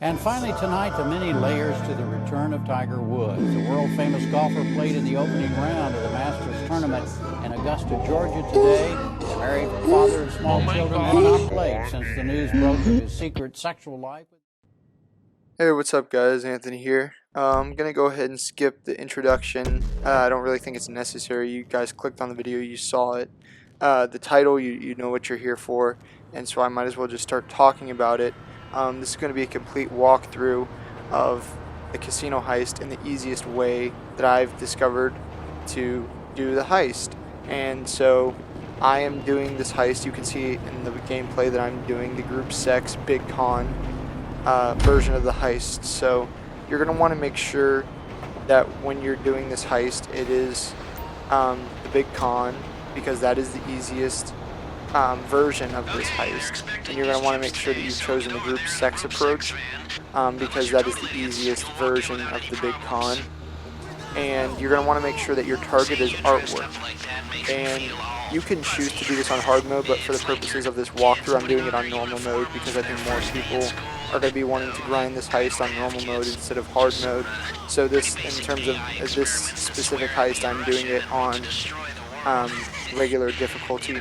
And finally tonight, the many layers to the return of Tiger Woods. The world-famous golfer played in the opening round of the Masters tournament in Augusta, Georgia today. The married father of small children has not played since the news broke of his secret sexual life. Hey, what's up guys? Anthony here. I'm going to go ahead and skip the introduction. I don't really think it's necessary. You guys clicked on the video, you saw it. The title, you know what you're here for, and so I might as well just start talking about it. This is going to be a complete walkthrough of the casino heist in the easiest way that I've discovered to do the heist. And so I am doing this heist. You can see in the gameplay that I'm doing the group sex big con version of the heist. So you're going to want to make sure that when you're doing this heist, it is the big con, because that is the easiest version of this heist, and you're going to want to make sure that you've chosen the group sex approach, because that is the easiest version of the big con. And you're going to want to make sure that your target is artwork, and you can choose to do this on hard mode, but for the purposes of this walkthrough I'm doing it on normal mode, because I think more people are going to be wanting to grind this heist on normal mode instead of hard mode. So this, in terms of this specific heist, I'm doing it on regular difficulty.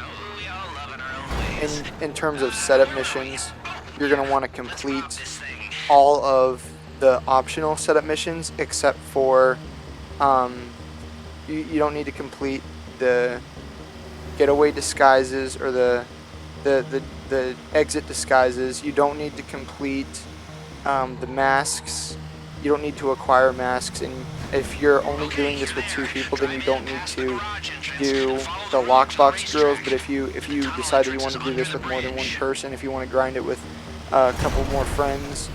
In terms of setup missions, you're going to want to complete all of the optional setup missions except for you don't need to complete the getaway disguises or the exit disguises. You don't need to complete the masks. You don't need to acquire masks, and if you're only doing this with 2 people, then you don't need to do the lockbox drills. But if you decide that you want to do this with more than 1 person, if you want to grind it with a couple more friends,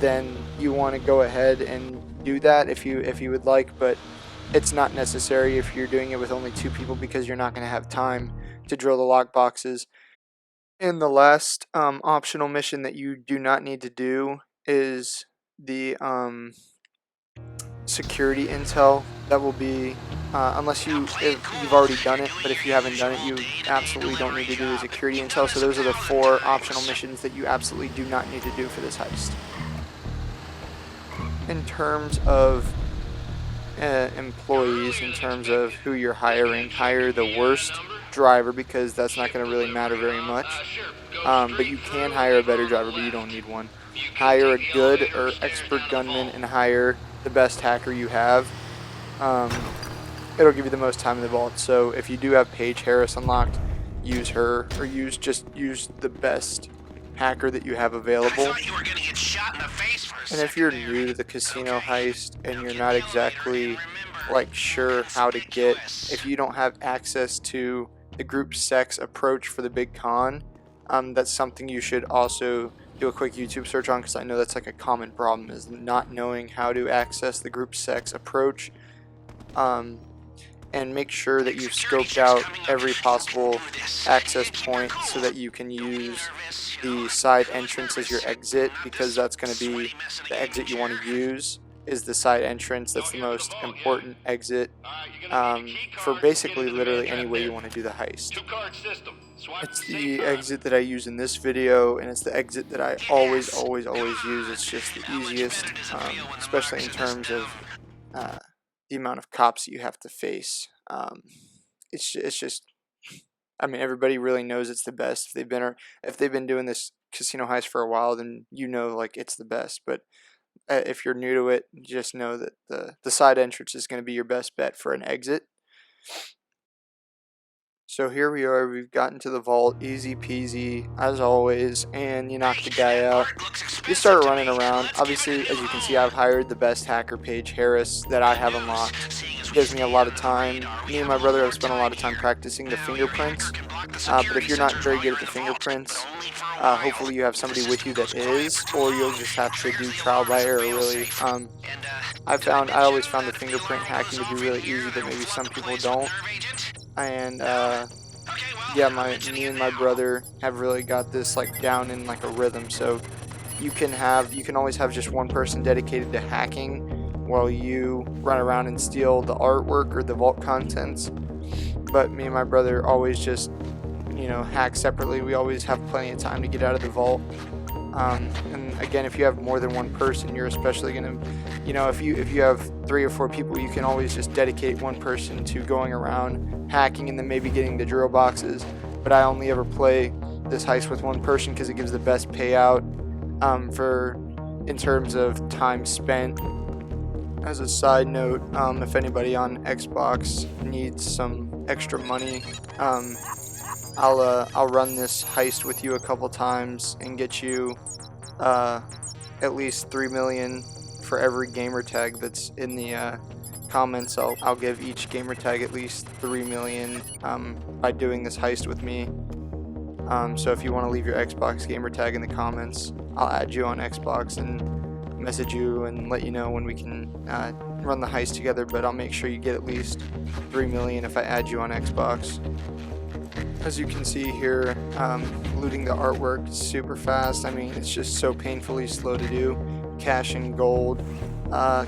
then you want to go ahead and do that if you would like. But it's not necessary if you're doing it with only 2 people, because you're not going to have time to drill the lockboxes. And the last optional mission that you do not need to do is the security intel. That will be if you've already done it, but if you haven't done it, you absolutely don't need to do the security intel. So those are the 4 optional missions that you absolutely do not need to do for this heist. In terms of employees, in terms of who you're hiring, hire the worst driver, because that's not going to really matter very much. But you can hire a better driver, but you don't need one. Hire a good or expert gunman, and hire the best hacker you have. It'll give you the most time in the vault. So if you do have Paige Harris unlocked, use her, or use the best hacker that you have available. And if you're new to the casino heist and you're not exactly sure how to get, if you don't have access to the group sex approach for the big con, that's something you should also do a quick YouTube search on, because I know that's a common problem, is not knowing how to access the group sex approach. And make sure that you've scoped out every possible access point so that you can use the side entrance as your exit, because that's going to be the exit you want to use, is the side entrance. That's the most important exit for basically literally any way you want to do the heist. It's the exit that I use in this video, and it's the exit that I always use. It's just the easiest, especially in terms of the amount of cops that you have to face. It's just, I mean, everybody really knows it's the best. If they've been doing this casino heist for a while, then you know it's the best. But if you're new to it, just know that the side entrance is going to be your best bet for an exit. So here we are, we've gotten to the vault, easy peasy as always, and you knock the guy out. You start running around. Obviously, as you can see, I've hired the best hacker, Paige Harris, that I have unlocked. It gives me a lot of time. Me and my brother have spent a lot of time practicing the fingerprints, but if you're not very good at the fingerprints, hopefully you have somebody with you that is, or you'll just have to do trial by error, really. I always found the fingerprint hacking to be really easy, but maybe some people don't. And yeah, me and my brother have really got this down in a rhythm. So you can always have just one person dedicated to hacking while you run around and steal the artwork or the vault contents. But me and my brother always just hack separately. We always have plenty of time to get out of the vault. And again, if you have more than one person, you're especially gonna, you know, if you have 3 or 4 people, you can always just dedicate one person to going around hacking and then maybe getting the drill boxes. But I only ever play this heist with one person because it gives the best payout in terms of time spent. As a side note, if anybody on Xbox needs some extra money, I'll run this heist with you a couple times and get you at least 3 million for every gamer tag that's in the comments. I'll give each gamer tag at least 3 million by doing this heist with me. So if you want to leave your Xbox gamer tag in the comments, I'll add you on Xbox and message you and let you know when we can run the heist together, but I'll make sure you get at least 3 million if I add you on Xbox. As you can see here, looting the artwork is super fast. I mean, it's just so painfully slow to do. Cash and gold.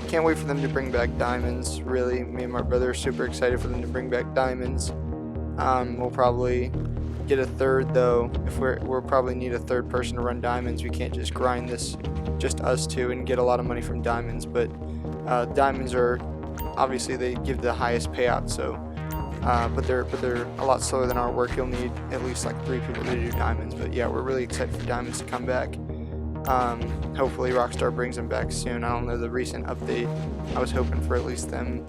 Can't wait for them to bring back diamonds, really. Me and my brother are super excited for them to bring back diamonds. We'll probably get a third though. If we'll probably need a third person to run diamonds. We can't just grind this just us two and get a lot of money from diamonds, but diamonds are obviously, they give the highest payout, so but they're a lot slower than artwork. You'll need at least like 3 people to do diamonds. But yeah, we're really excited for diamonds to come back. Hopefully Rockstar brings them back soon. I don't know the recent update. I was hoping for at least them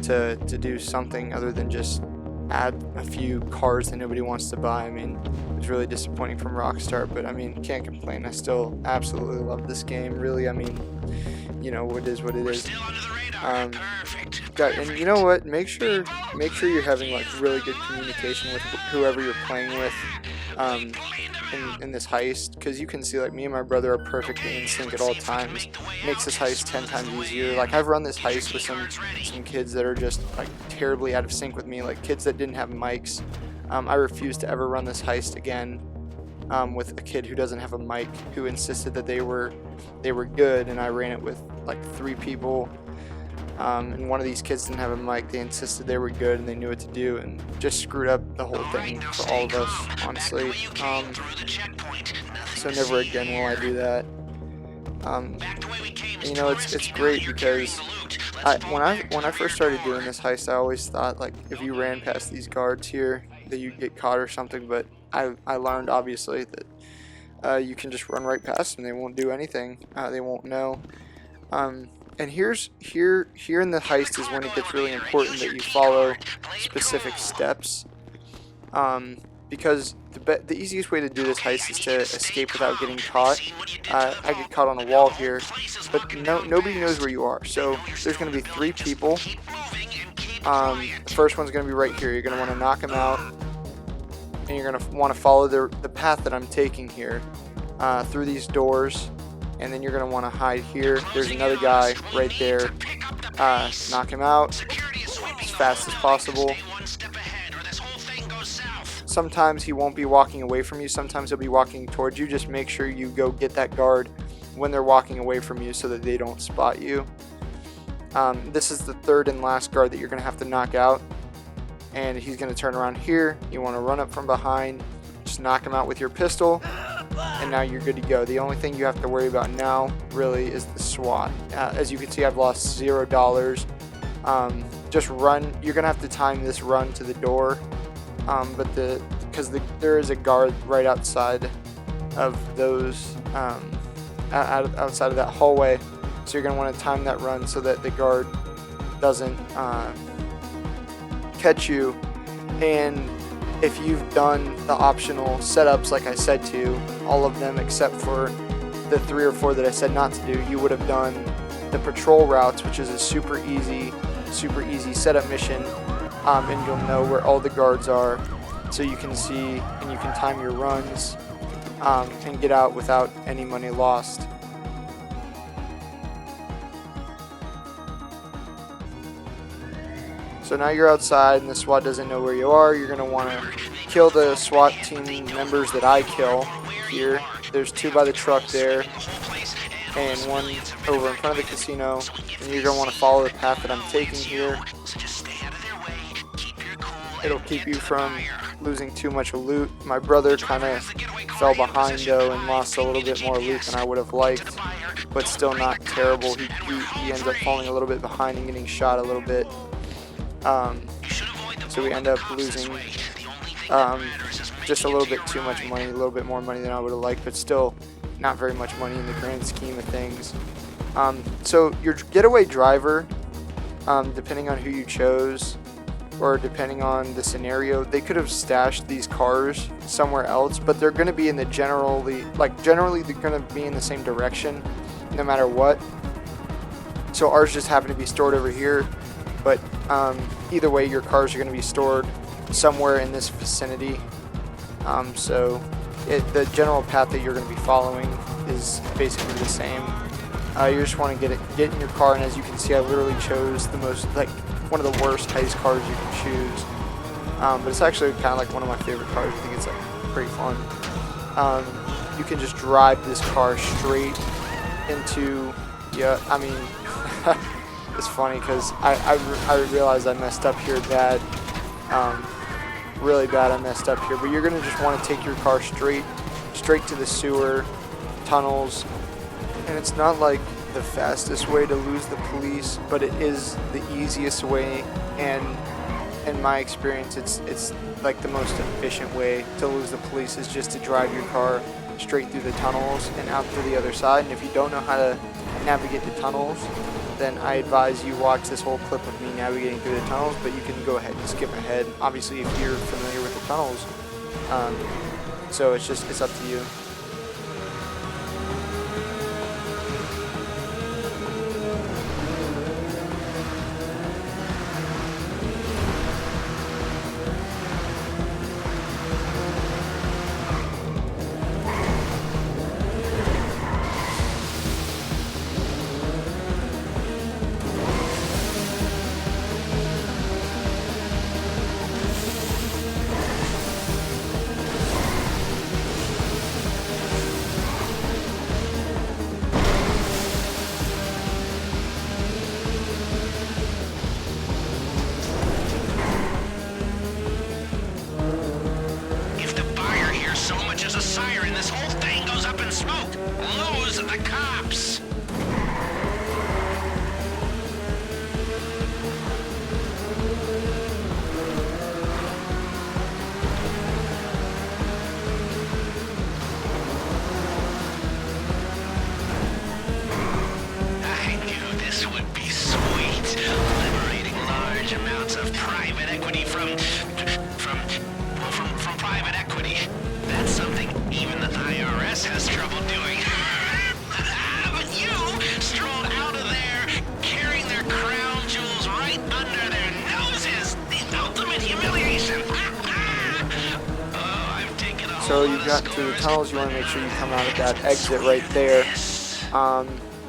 to do something other than just add a few cars that nobody wants to buy. I mean, it was really disappointing from Rockstar, but I mean, can't complain. I still absolutely love this game. Really, I mean, you know, it is what it is. And you know what? Make sure you're having like really good communication with whoever you're playing with in this heist, because you can see like me and my brother are perfectly in sync at all times. Makes this heist 10 times easier. Like, I've run this heist with some kids that are just like terribly out of sync with me, like kids that didn't have mics. I refuse to ever run this heist again with a kid who doesn't have a mic, who insisted that they were good, and I ran it with like 3 people. And one of these kids didn't have a mic. They insisted they were good and they knew what to do, and just screwed up the whole thing for all of us, honestly. So never again will I do that. You know, it's great because when I first started doing this heist, I always thought like if you ran past these guards here that you'd get caught or something, but I learned obviously that you can just run right past them. They won't do anything. They won't know. And here in the heist is when it gets really important that you follow specific steps, because the easiest way to do this heist is to escape without getting caught. I get caught on a wall here, but nobody knows where you are. So there's going to be 3 people. The first one's going to be right here. You're going to want to knock him out, and you're going to want to follow the path that I'm taking here through these doors. And then you're going to want to hide here. There's another guy right there. Knock him out as fast as possible. Sometimes he won't be walking away from you. Sometimes he'll be walking towards you. Just make sure you go get that guard when they're walking away from you so that they don't spot you. This is the 3rd and last guard that you're going to have to knock out. And he's going to turn around here. You want to run up from behind. Just knock him out with your pistol. And now you're good to go. The only thing you have to worry about now really is the SWAT. As you can see, I've lost $0. Just run. You're gonna have to time this run to the door, but because there is a guard right outside of those outside of that hallway, so you're gonna want to time that run so that the guard doesn't catch you. And if you've done the optional setups like I said to, all of them except for the 3 or 4 that I said not to do, you would have done the patrol routes, which is a super easy setup mission, and you'll know where all the guards are, so you can see and you can time your runs and get out without any money lost. So now you're outside and the SWAT doesn't know where you are. You're going to want to kill the SWAT team members that I kill here. There's 2 by the truck there and 1 over in front of the casino. And you're going to want to follow the path that I'm taking here. It'll keep you from losing too much loot. My brother kind of fell behind though and lost a little bit more loot than I would have liked, but still not terrible. He ends up falling a little bit behind and getting shot a little bit. So we end up losing just a little bit too much money, a little bit more money than I would have liked, but still not very much money in the grand scheme of things. So your getaway driver, depending on who you chose, or depending on the scenario, they could have stashed these cars somewhere else, but they're going to be in the generally they're going to be in the same direction no matter what. So ours just happened to be stored over here, but either way your cars are going to be stored somewhere in this vicinity. So the general path that you're going to be following is basically the same. You just want to get in your car, and as you can see, I literally chose the most, one of the worst heist cars you can choose. But it's actually kind of like one of my favorite cars. I think it's pretty fun. You can just drive this car straight into, I mean, it's funny because I realized I messed up here bad. Really bad I messed up here. But you're going to just want to take your car straight to the sewer tunnels. And it's not like the fastest way to lose the police, but it is the easiest way, and in my experience it's like the most efficient way to lose the police is just to drive your car straight through the tunnels and out to the other side. And if you don't know how to navigate the tunnels, then I advise you watch this whole clip of me navigating through the tunnels, but you can go ahead and skip ahead, obviously, if you're familiar with the tunnels. So it's up to you. Has trouble doing. But you strolled out of there carrying their crown jewels right under their noses. The ultimate humiliation. Oh, I've taken a So you've gotten through the tunnels. You want to make sure you come out of that exit right there.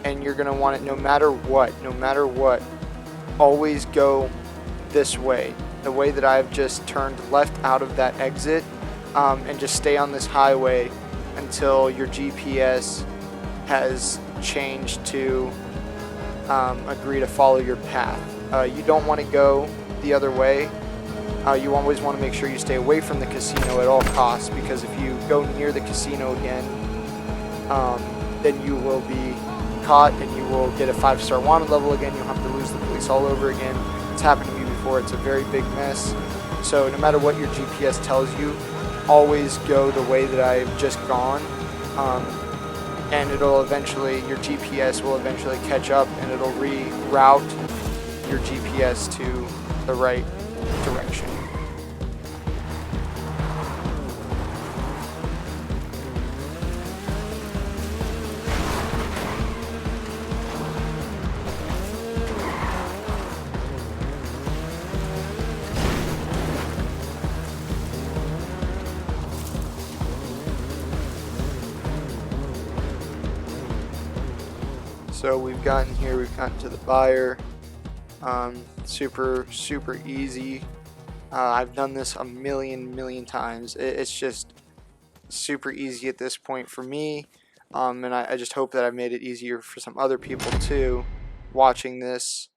And you're going to want it no matter what, always go this way. The way that I've just turned left out of that exit, and just stay on this highway until your GPS has changed to agree to follow your path. You don't want to go the other way. You always want to make sure you stay away from the casino at all costs, because if you go near the casino again, then you will be caught and you will get a 5-star wanted level again. You'll have to lose the police all over again. It's happened to me before. It's a very big mess. So no matter what your GPS tells you, always go the way that I've just gone, and it'll eventually, your GPS will eventually catch up and it'll reroute your GPS to the right direction. So we've gotten here, we've gotten to the buyer. Super easy. I've done this a million times. It's just super easy at this point for me, and I just hope that I've made it easier for some other people too watching this.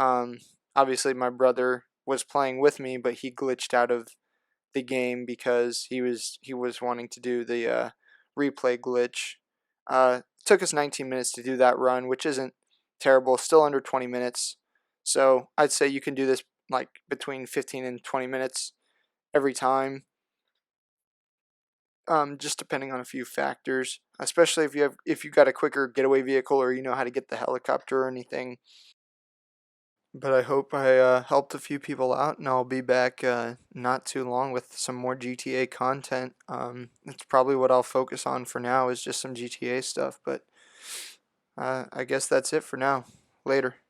Obviously my brother was playing with me, but he glitched out of the game because he was wanting to do the replay glitch. It took us 19 minutes to do that run, which isn't terrible, still under 20 minutes. So I'd say you can do this like between 15 and 20 minutes every time, just depending on a few factors. Especially if you got a quicker getaway vehicle or you know how to get the helicopter or anything. But I hope I helped a few people out, and I'll be back not too long with some more GTA content. That's probably what I'll focus on for now, is just some GTA stuff. But I guess that's it for now. Later.